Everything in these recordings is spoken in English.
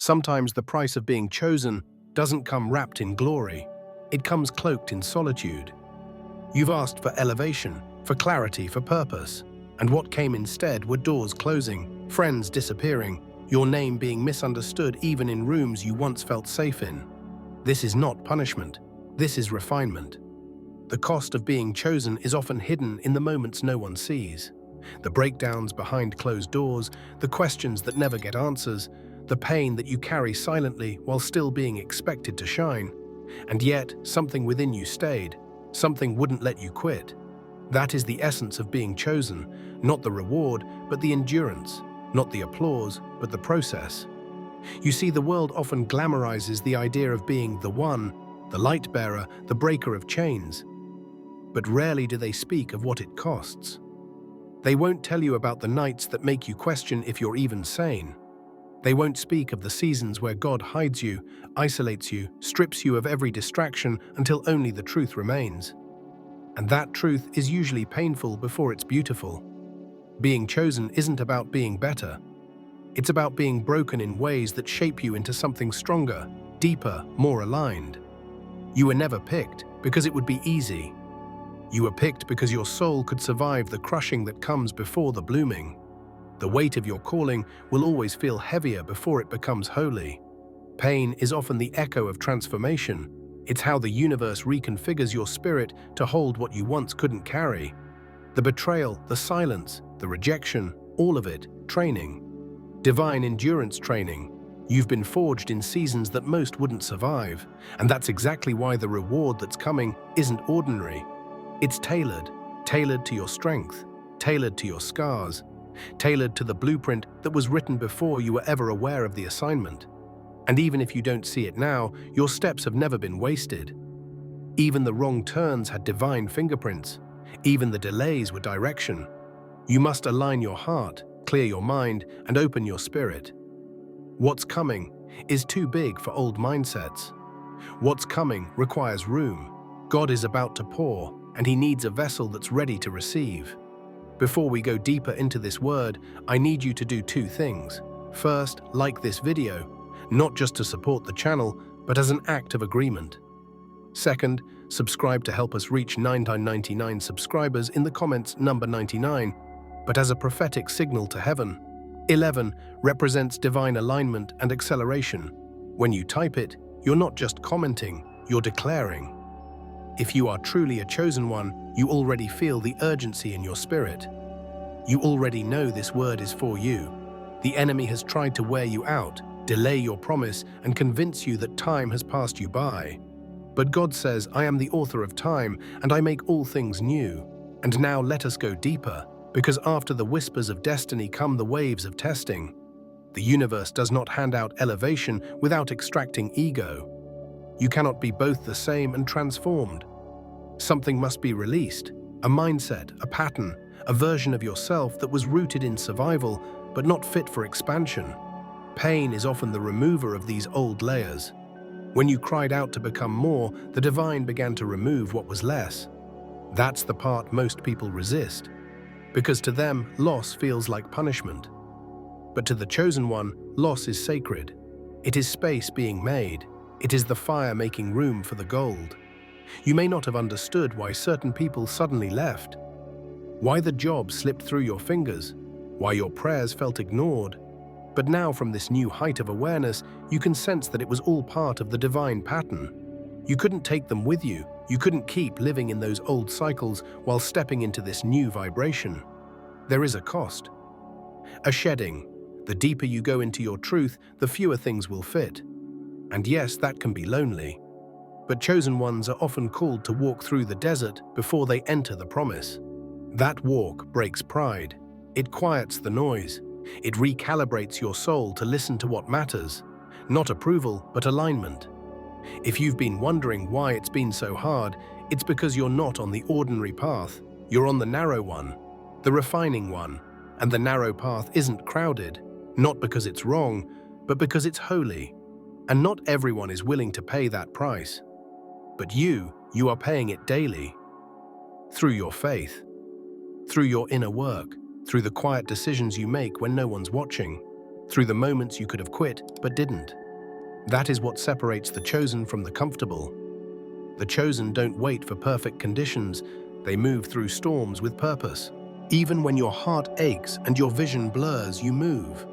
Sometimes the price of being chosen doesn't come wrapped in glory. It comes cloaked in solitude. You've asked for elevation, for clarity, for purpose. And what came instead were doors closing, friends disappearing, your name being misunderstood even in rooms you once felt safe in. This is not punishment. This is refinement. The cost of being chosen is often hidden in the moments no one sees. The breakdowns behind closed doors, the questions that never get answers, the pain that you carry silently while still being expected to shine. And yet, something within you stayed. Something wouldn't let you quit. That is the essence of being chosen, not the reward, but the endurance, not the applause, but the process. You see, the world often glamorizes the idea of being the one, the light bearer, the breaker of chains. But rarely do they speak of what it costs. They won't tell you about the nights that make you question if you're even sane. They won't speak of the seasons where God hides you, isolates you, strips you of every distraction until only the truth remains. And that truth is usually painful before it's beautiful. Being chosen isn't about being better. It's about being broken in ways that shape you into something stronger, deeper, more aligned. You were never picked because it would be easy. You were picked because your soul could survive the crushing that comes before the blooming. The weight of your calling will always feel heavier before it becomes holy. Pain is often the echo of transformation. It's how the universe reconfigures your spirit to hold what you once couldn't carry. The betrayal, the silence, the rejection, all of it, training. Divine endurance training. You've been forged in seasons that most wouldn't survive, and that's exactly why the reward that's coming isn't ordinary. It's tailored to your strength, tailored to your scars, tailored to the blueprint that was written before you were ever aware of the assignment. And even if you don't see it now, your steps have never been wasted. Even the wrong turns had divine fingerprints. Even the delays were direction. You must align your heart, clear your mind, and open your spirit. What's coming is too big for old mindsets. What's coming requires room. God is about to pour, and He needs a vessel that's ready to receive. Before we go deeper into this word, I need you to do two things. First, like this video, not just to support the channel, but as an act of agreement. Second, subscribe to help us reach 999 subscribers in the comments number 99, but as a prophetic signal to heaven. 11 represents divine alignment and acceleration. When you type it, you're not just commenting, you're declaring. If you are truly a chosen one, you already feel the urgency in your spirit. You already know this word is for you. The enemy has tried to wear you out, delay your promise, and convince you that time has passed you by. But God says, I am the author of time, and I make all things new. And now let us go deeper, because after the whispers of destiny come the waves of testing. The universe does not hand out elevation without extracting ego. You cannot be both the same and transformed. Something must be released, a mindset, a pattern, a version of yourself that was rooted in survival, but not fit for expansion. Pain is often the remover of these old layers. When you cried out to become more, the divine began to remove what was less. That's the part most people resist, because to them, loss feels like punishment. But to the chosen one, loss is sacred. It is space being made. It is the fire making room for the gold. You may not have understood why certain people suddenly left, why the job slipped through your fingers, why your prayers felt ignored. But now from this new height of awareness, you can sense that it was all part of the divine pattern. You couldn't take them with you. You couldn't keep living in those old cycles while stepping into this new vibration. There is a cost. A shedding. The deeper you go into your truth, the fewer things will fit. And yes, that can be lonely. But chosen ones are often called to walk through the desert before they enter the promise. That walk breaks pride. It quiets the noise. It recalibrates your soul to listen to what matters. Not approval, but alignment. If you've been wondering why it's been so hard, it's because you're not on the ordinary path. You're on the narrow one, the refining one. And the narrow path isn't crowded, not because it's wrong, but because it's holy. And not everyone is willing to pay that price. But you are paying it daily. Through your faith, through your inner work, through the quiet decisions you make when no one's watching, through the moments you could have quit but didn't. That is what separates the chosen from the comfortable. The chosen don't wait for perfect conditions, they move through storms with purpose. Even when your heart aches and your vision blurs, you move.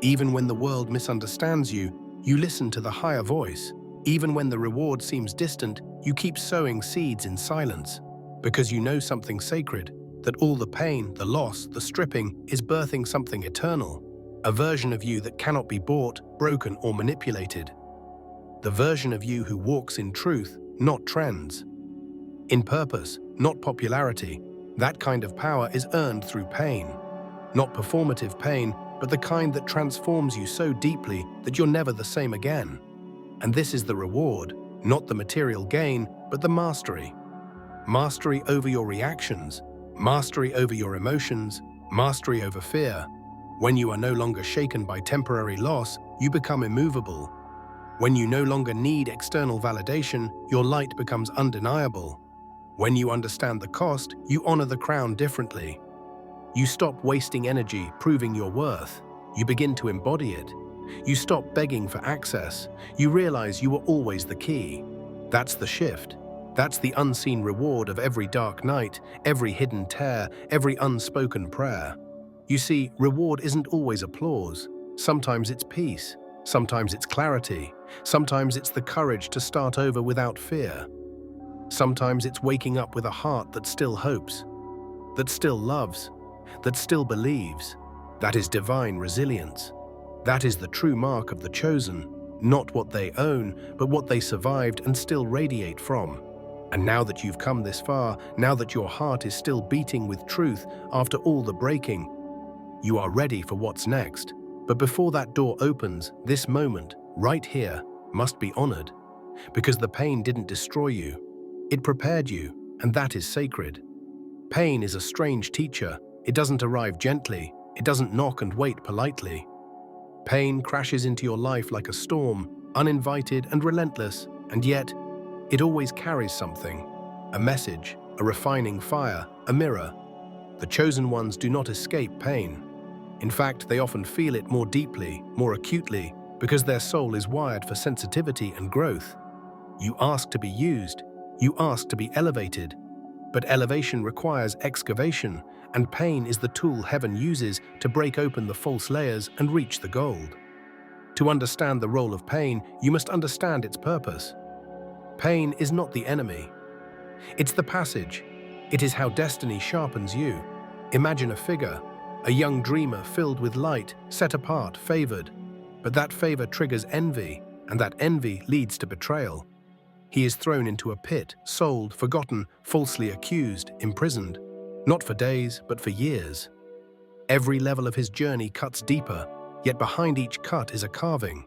Even when the world misunderstands you, you listen to the higher voice. Even when the reward seems distant, you keep sowing seeds in silence, because you know something sacred, that all the pain, the loss, the stripping is birthing something eternal, a version of you that cannot be bought, broken, or manipulated. The version of you who walks in truth, not trends. In purpose, not popularity. That kind of power is earned through pain. Not performative pain, but the kind that transforms you so deeply that you're never the same again. And this is the reward, not the material gain, but the mastery. Mastery over your reactions, mastery over your emotions, mastery over fear. When you are no longer shaken by temporary loss, you become immovable. When you no longer need external validation, your light becomes undeniable. When you understand the cost, you honor the crown differently. You stop wasting energy proving your worth. You begin to embody it. You stop begging for access. You realize you were always the key. That's the shift. That's the unseen reward of every dark night, every hidden tear, every unspoken prayer. You see, reward isn't always applause. Sometimes it's peace. Sometimes it's clarity. Sometimes it's the courage to start over without fear. Sometimes it's waking up with a heart that still hopes, that still loves, that still believes. That is divine resilience. That is the true mark of the chosen, not what they own, but what they survived and still radiate from. And now that you've come this far, now that your heart is still beating with truth after all the breaking, you are ready for what's next. But before that door opens, this moment, right here, must be honored. Because the pain didn't destroy you. It prepared you, and that is sacred. Pain is a strange teacher. It doesn't arrive gently. It doesn't knock and wait politely. Pain crashes into your life like a storm, uninvited and relentless, and yet, it always carries something. A message, a refining fire, a mirror. The chosen ones do not escape pain. In fact, they often feel it more deeply, more acutely, because their soul is wired for sensitivity and growth. You ask to be used. You ask to be elevated. But elevation requires excavation, and pain is the tool heaven uses to break open the false layers and reach the gold. To understand the role of pain, you must understand its purpose. Pain is not the enemy. It's the passage. It is how destiny sharpens you. Imagine a figure, a young dreamer filled with light, set apart, favored. But that favor triggers envy, and that envy leads to betrayal. He is thrown into a pit, sold, forgotten, falsely accused, imprisoned. Not for days, but for years. Every level of his journey cuts deeper, yet behind each cut is a carving.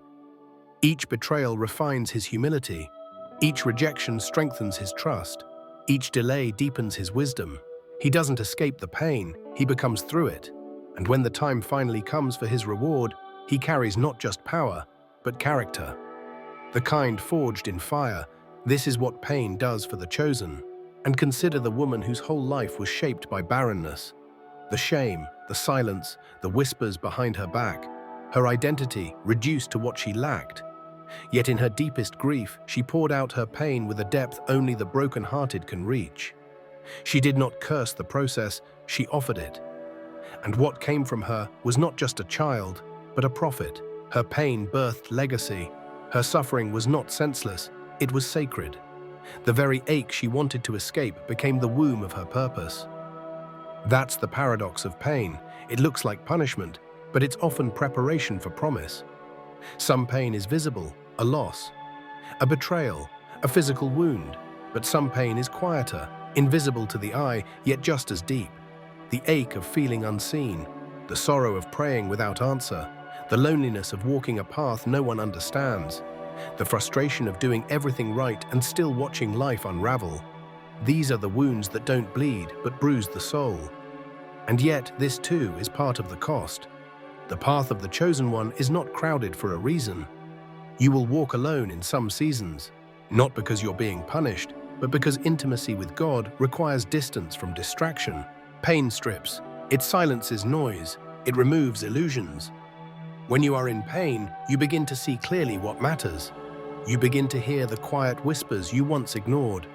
Each betrayal refines his humility. Each rejection strengthens his trust. Each delay deepens his wisdom. He doesn't escape the pain, he becomes through it. And when the time finally comes for his reward, he carries not just power, but character. The kind forged in fire. This is what pain does for the chosen. And consider the woman whose whole life was shaped by barrenness. The shame, the silence, the whispers behind her back. Her identity reduced to what she lacked. Yet in her deepest grief, she poured out her pain with a depth only the broken-hearted can reach. She did not curse the process, she offered it. And what came from her was not just a child, but a prophet. Her pain birthed legacy. Her suffering was not senseless, it was sacred. The very ache she wanted to escape became the womb of her purpose. That's the paradox of pain. It looks like punishment, but it's often preparation for promise. Some pain is visible, a loss, a betrayal, a physical wound, but some pain is quieter, invisible to the eye, yet just as deep. The ache of feeling unseen, the sorrow of praying without answer, the loneliness of walking a path no one understands, the frustration of doing everything right and still watching life unravel. These are the wounds that don't bleed but bruise the soul. And yet, this too is part of the cost. The path of the chosen one is not crowded for a reason. You will walk alone in some seasons, not because you're being punished, but because intimacy with God requires distance from distraction. Pain strips. It silences noise. It removes illusions. When you are in pain, you begin to see clearly what matters. You begin to hear the quiet whispers you once ignored.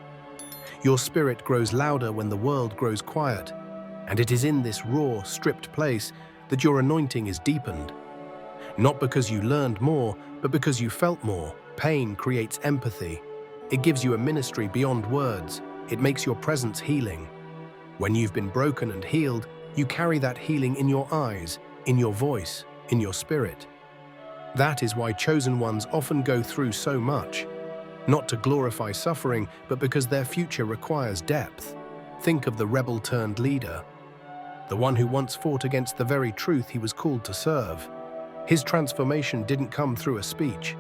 Your spirit grows louder when the world grows quiet, and it is in this raw, stripped place that your anointing is deepened. Not because you learned more, but because you felt more. Pain creates empathy. It gives you a ministry beyond words. It makes your presence healing. When you've been broken and healed, you carry that healing in your eyes, in your voice, in your spirit. That is why chosen ones often go through so much. Not to glorify suffering, but because their future requires depth. Think of the rebel-turned-leader, the one who once fought against the very truth he was called to serve. His transformation didn't come through a speech.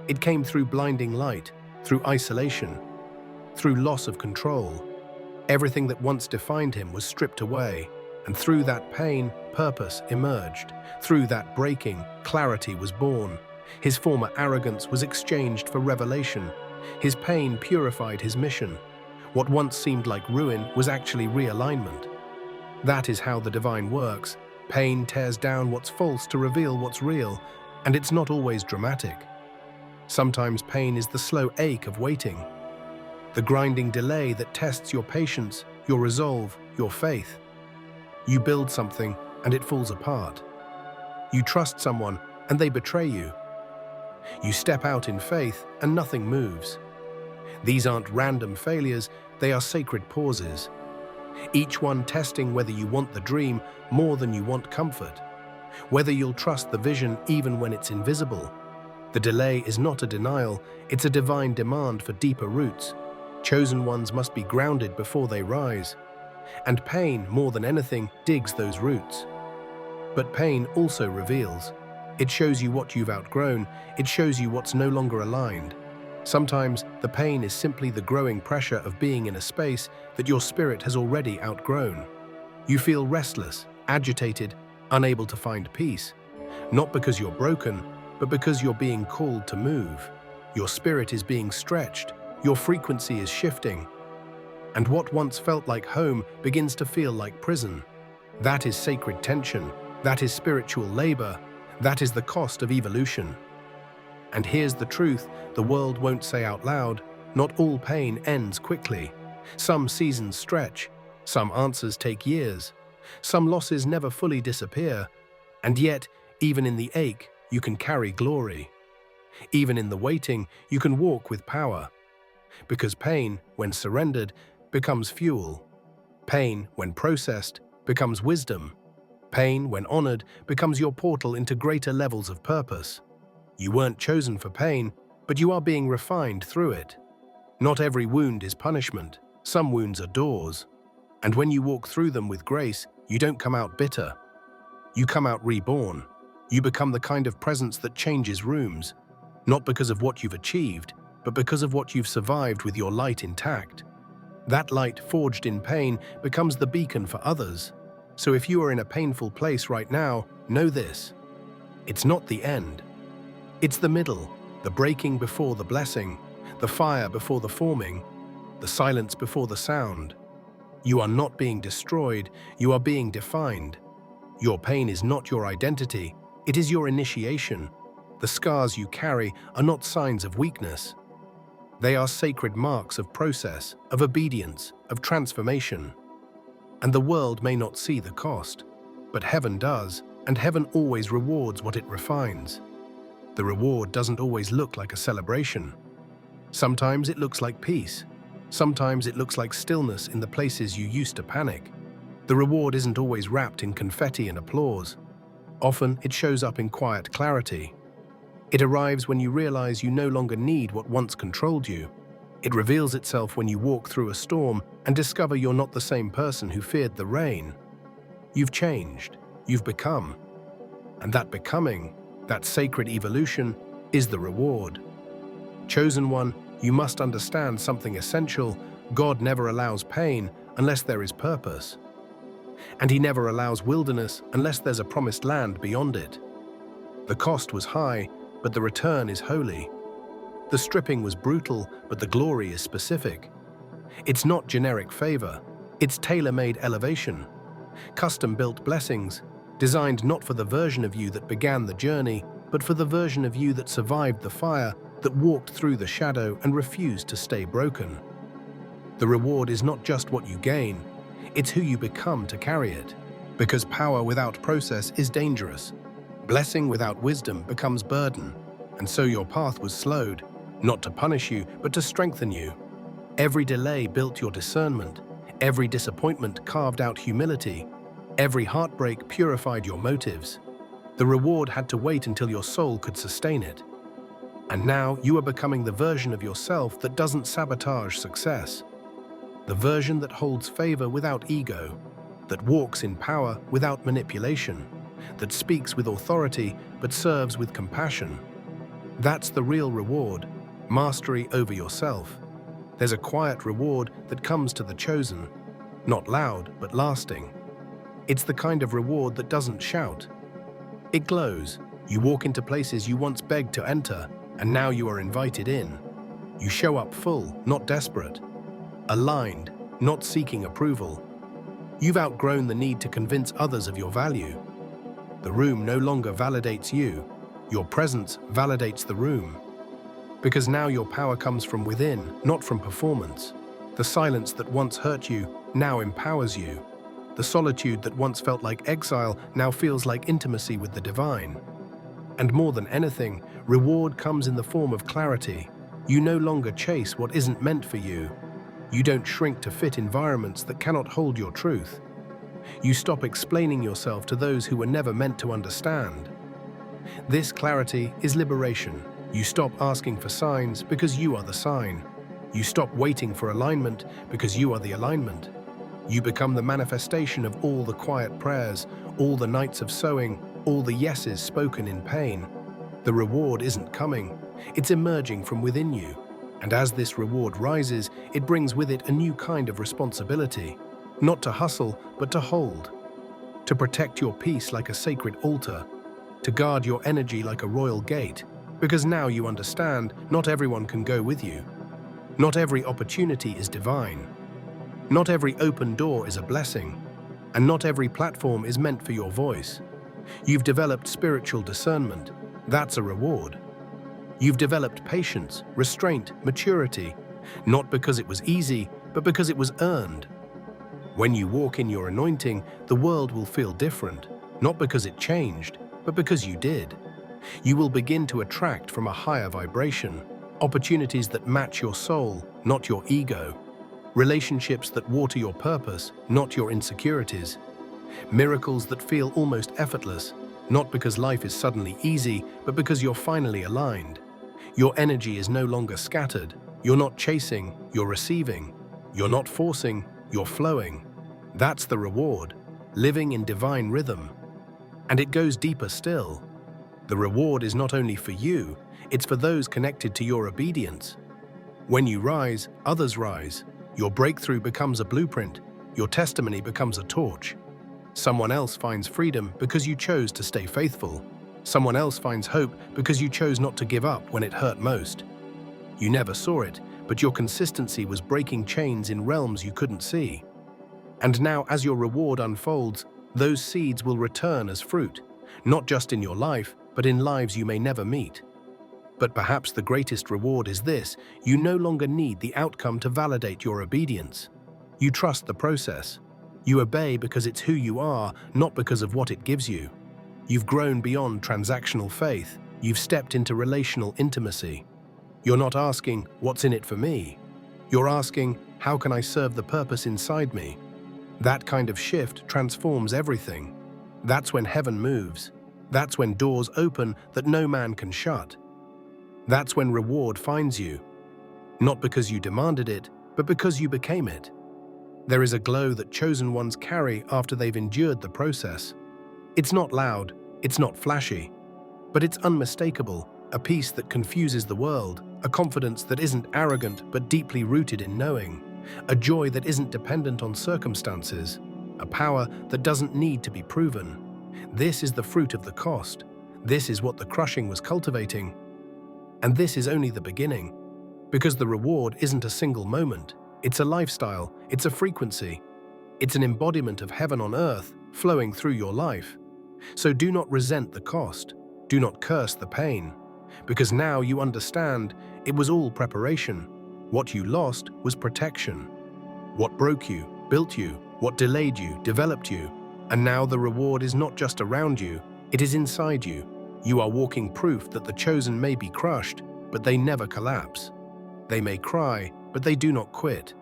It came through blinding light, through isolation, through loss of control. Everything that once defined him was stripped away, and through that pain, purpose emerged. Through that breaking, clarity was born. His former arrogance was exchanged for revelation. His pain purified his mission. What once seemed like ruin was actually realignment. That is how the divine works. Pain tears down what's false to reveal what's real, and it's not always dramatic. Sometimes pain is the slow ache of waiting, the grinding delay that tests your patience, your resolve, your faith. You build something, and it falls apart. You trust someone, and they betray you. You step out in faith, and nothing moves. These aren't random failures, they are sacred pauses. Each one testing whether you want the dream more than you want comfort, whether you'll trust the vision even when it's invisible. The delay is not a denial, it's a divine demand for deeper roots. Chosen ones must be grounded before they rise. And pain, more than anything, digs those roots. But pain also reveals. It shows you what you've outgrown, it shows you what's no longer aligned. Sometimes the pain is simply the growing pressure of being in a space that your spirit has already outgrown. You feel restless, agitated, unable to find peace. Not because you're broken, but because you're being called to move. Your spirit is being stretched, your frequency is shifting. And what once felt like home begins to feel like prison. That is sacred tension, that is spiritual labor, that is the cost of evolution. And here's the truth the world won't say out loud: not all pain ends quickly. Some seasons stretch, some answers take years, some losses never fully disappear, and yet, even in the ache, you can carry glory. Even in the waiting, you can walk with power. Because pain, when surrendered, becomes fuel. Pain, when processed, becomes wisdom. Pain, when honored, becomes your portal into greater levels of purpose. You weren't chosen for pain, but you are being refined through it. Not every wound is punishment. Some wounds are doors. And when you walk through them with grace, you don't come out bitter. You come out reborn. You become the kind of presence that changes rooms, not because of what you've achieved, but because of what you've survived with your light intact. That light forged in pain becomes the beacon for others. So if you are in a painful place right now, know this: it's not the end. It's the middle, the breaking before the blessing, the fire before the forming, the silence before the sound. You are not being destroyed, you are being defined. Your pain is not your identity, it is your initiation. The scars you carry are not signs of weakness. They are sacred marks of process, of obedience, of transformation. And the world may not see the cost, but heaven does, and heaven always rewards what it refines. The reward doesn't always look like a celebration. Sometimes it looks like peace. Sometimes it looks like stillness in the places you used to panic. The reward isn't always wrapped in confetti and applause. Often it shows up in quiet clarity. It arrives when you realize you no longer need what once controlled you. It reveals itself when you walk through a storm and discover you're not the same person who feared the rain. You've changed. You've become. And that becoming, that sacred evolution, is the reward. Chosen one, you must understand something essential: God never allows pain unless there is purpose. And He never allows wilderness unless there's a promised land beyond it. The cost was high, but the return is holy. The stripping was brutal, but the glory is specific. It's not generic favor, it's tailor-made elevation. Custom-built blessings, designed not for the version of you that began the journey, but for the version of you that survived the fire, that walked through the shadow and refused to stay broken. The reward is not just what you gain, it's who you become to carry it. Because power without process is dangerous. Blessing without wisdom becomes burden, and so your path was slowed, not to punish you, but to strengthen you. Every delay built your discernment, every disappointment carved out humility, every heartbreak purified your motives. The reward had to wait until your soul could sustain it. And now you are becoming the version of yourself that doesn't sabotage success. The version that holds favor without ego, that walks in power without manipulation, that speaks with authority but serves with compassion. That's the real reward, mastery over yourself. There's a quiet reward that comes to the chosen, not loud but lasting. It's the kind of reward that doesn't shout. It glows. You walk into places you once begged to enter, and now you are invited in. You show up full, not desperate. Aligned, not seeking approval. You've outgrown the need to convince others of your value. The room no longer validates you. Your presence validates the room. Because now your power comes from within, not from performance. The silence that once hurt you now empowers you. The solitude that once felt like exile now feels like intimacy with the divine. And more than anything, reward comes in the form of clarity. You no longer chase what isn't meant for you. You don't shrink to fit environments that cannot hold your truth. You stop explaining yourself to those who were never meant to understand. This clarity is liberation. You stop asking for signs because you are the sign. You stop waiting for alignment because you are the alignment. You become the manifestation of all the quiet prayers, all the nights of sowing, all the yeses spoken in pain. The reward isn't coming, it's emerging from within you. And as this reward rises, it brings with it a new kind of responsibility. Not to hustle, but to hold. To protect your peace like a sacred altar. To guard your energy like a royal gate. Because now you understand, not everyone can go with you. Not every opportunity is divine. Not every open door is a blessing. And not every platform is meant for your voice. You've developed spiritual discernment. That's a reward. You've developed patience, restraint, maturity, not because it was easy, but because it was earned. When you walk in your anointing, the world will feel different, not because it changed, but because you did. You will begin to attract from a higher vibration, opportunities that match your soul, not your ego, relationships that water your purpose, not your insecurities, miracles that feel almost effortless, not because life is suddenly easy, but because you're finally aligned. Your energy is no longer scattered. You're not chasing, you're receiving. You're not forcing, you're flowing. That's the reward, living in divine rhythm. And it goes deeper still. The reward is not only for you, it's for those connected to your obedience. When you rise, others rise. Your breakthrough becomes a blueprint. Your testimony becomes a torch. Someone else finds freedom because you chose to stay faithful. Someone else finds hope because you chose not to give up when it hurt most. You never saw it, but your consistency was breaking chains in realms you couldn't see. And now, as your reward unfolds, those seeds will return as fruit, not just in your life, but in lives you may never meet. But perhaps the greatest reward is this: you no longer need the outcome to validate your obedience. You trust the process. You obey because it's who you are, not because of what it gives you. You've grown beyond transactional faith. You've stepped into relational intimacy. You're not asking, "What's in it for me?" You're asking, "How can I serve the purpose inside me?" That kind of shift transforms everything. That's when heaven moves. That's when doors open that no man can shut. That's when reward finds you. Not because you demanded it, but because you became it. There is a glow that chosen ones carry after they've endured the process. It's not loud, it's not flashy, but it's unmistakable, a peace that confuses the world, a confidence that isn't arrogant but deeply rooted in knowing, a joy that isn't dependent on circumstances, a power that doesn't need to be proven. This is the fruit of the cost. This is what the crushing was cultivating. And this is only the beginning, because the reward isn't a single moment. It's a lifestyle, it's a frequency, it's an embodiment of heaven on earth flowing through your life. So do not resent the cost. Do not curse the pain. Because now you understand it was all preparation. What you lost was protection. What broke you, built you. What delayed you, developed you. And now the reward is not just around you, it is inside you. You are walking proof that the chosen may be crushed, but they never collapse. They may cry, but they do not quit.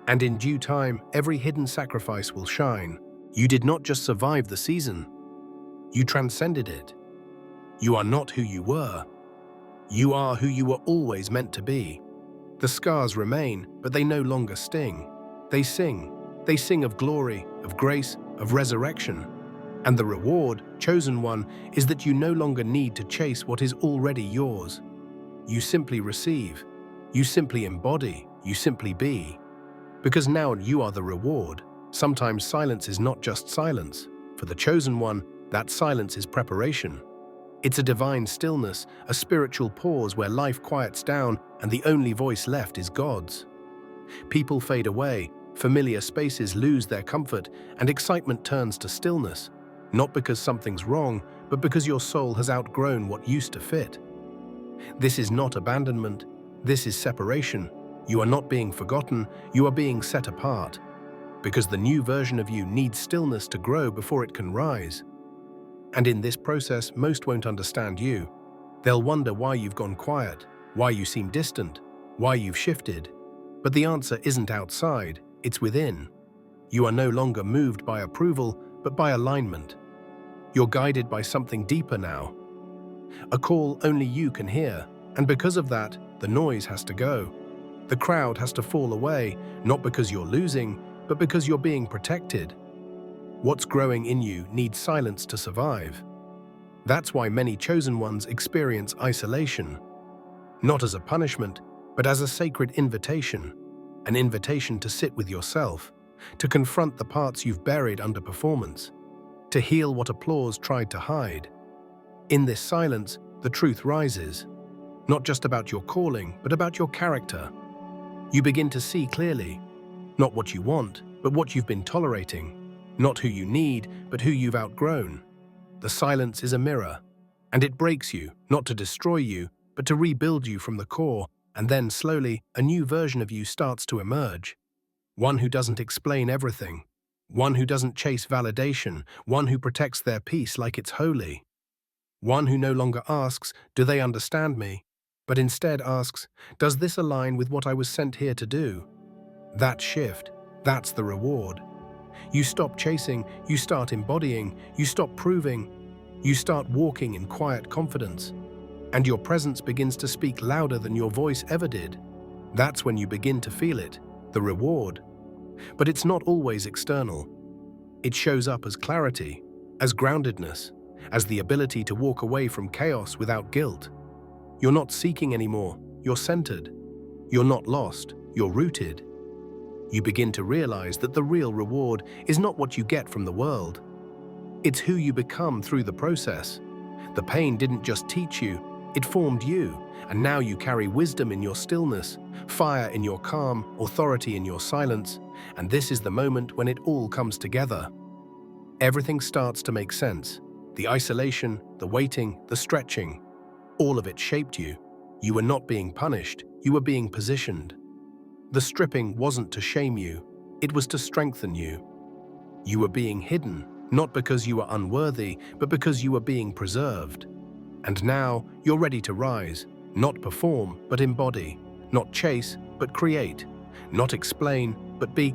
And in due time, every hidden sacrifice will shine. You did not just survive the season. You transcended it. You are not who you were. You are who you were always meant to be. The scars remain, but they no longer sting. They sing. They sing of glory, of grace, of resurrection. And the reward, chosen one, is that you no longer need to chase what is already yours. You simply receive. You simply embody. You simply be. Because now you are the reward. Sometimes silence is not just silence. For the chosen one, that silence is preparation. It's a divine stillness, a spiritual pause where life quiets down and the only voice left is God's. People fade away, familiar spaces lose their comfort, and excitement turns to stillness, not because something's wrong, but because your soul has outgrown what used to fit. This is not abandonment, this is separation. You are not being forgotten, you are being set apart. Because the new version of you needs stillness to grow before it can rise. And in this process, most won't understand you. They'll wonder why you've gone quiet, why you seem distant, why you've shifted. But the answer isn't outside, it's within. You are no longer moved by approval, but by alignment. You're guided by something deeper now. A call only you can hear, and because of that, the noise has to go. The crowd has to fall away, not because you're losing, but because you're being protected. What's growing in you needs silence to survive. That's why many chosen ones experience isolation. Not as a punishment, but as a sacred invitation. An invitation to sit with yourself, to confront the parts you've buried under performance, to heal what applause tried to hide. In this silence, the truth rises. Not just about your calling, but about your character. You begin to see clearly. Not what you want, but what you've been tolerating. Not who you need, but who you've outgrown. The silence is a mirror, and it breaks you, not to destroy you, but to rebuild you from the core, and then slowly, a new version of you starts to emerge. One who doesn't explain everything. One who doesn't chase validation. One who protects their peace like it's holy. One who no longer asks, "Do they understand me?" but instead asks, "Does this align with what I was sent here to do?" That shift, that's the reward. You stop chasing, you start embodying, you stop proving, you start walking in quiet confidence. And your presence begins to speak louder than your voice ever did. That's when you begin to feel it, the reward. But it's not always external. It shows up as clarity, as groundedness, as the ability to walk away from chaos without guilt. You're not seeking anymore, you're centered. You're not lost, you're rooted. You begin to realize that the real reward is not what you get from the world. It's who you become through the process. The pain didn't just teach you, it formed you, and now you carry wisdom in your stillness, fire in your calm, authority in your silence, and this is the moment when it all comes together. Everything starts to make sense. The isolation, the waiting, the stretching, all of it shaped you. You were not being punished, you were being positioned. The stripping wasn't to shame you, it was to strengthen you. You were being hidden, not because you were unworthy, but because you were being preserved. And now, you're ready to rise, not perform, but embody, not chase, but create, not explain, but be.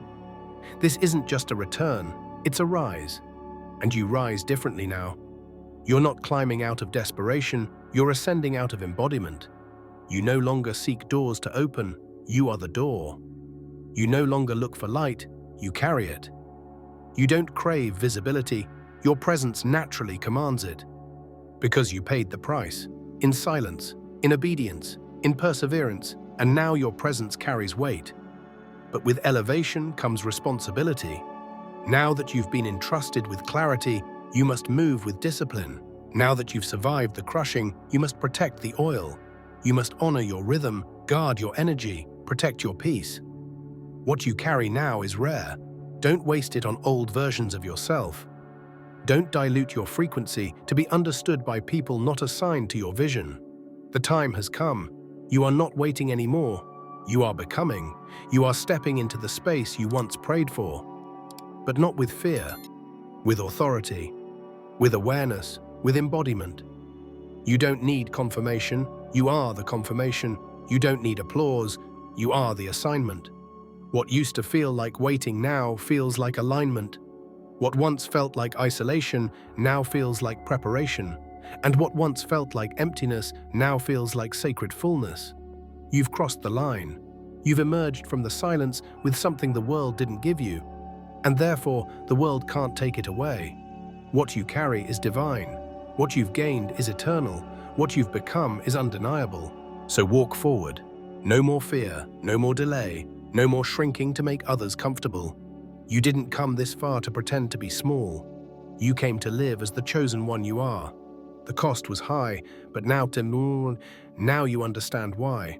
This isn't just a return, it's a rise. And you rise differently now. You're not climbing out of desperation, you're ascending out of embodiment. You no longer seek doors to open, you are the door. You no longer look for light, you carry it. You don't crave visibility, your presence naturally commands it. Because you paid the price, in silence, in obedience, in perseverance, and now your presence carries weight. But with elevation comes responsibility. Now that you've been entrusted with clarity, you must move with discipline. Now that you've survived the crushing, you must protect the oil. You must honor your rhythm, guard your energy, protect your peace. What you carry now is rare. Don't waste it on old versions of yourself. Don't dilute your frequency to be understood by people not assigned to your vision. The time has come. You are not waiting anymore. You are becoming. You are stepping into the space you once prayed for. But not with fear, with authority, with awareness, with embodiment. You don't need confirmation. You are the confirmation. You don't need applause. You are the assignment. What used to feel like waiting now feels like alignment. What once felt like isolation now feels like preparation. And what once felt like emptiness now feels like sacred fullness. You've crossed the line. You've emerged from the silence with something the world didn't give you. And therefore, the world can't take it away. What you carry is divine. What you've gained is eternal. What you've become is undeniable. So walk forward. No more fear, no more delay, no more shrinking to make others comfortable. You didn't come this far to pretend to be small. You came to live as the chosen one you are. The cost was high, but now you understand why.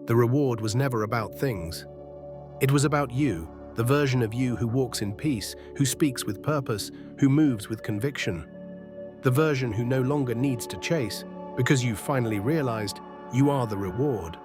The reward was never about things. It was about you, the version of you who walks in peace, who speaks with purpose, who moves with conviction. The version who no longer needs to chase, because you finally realized you are the reward.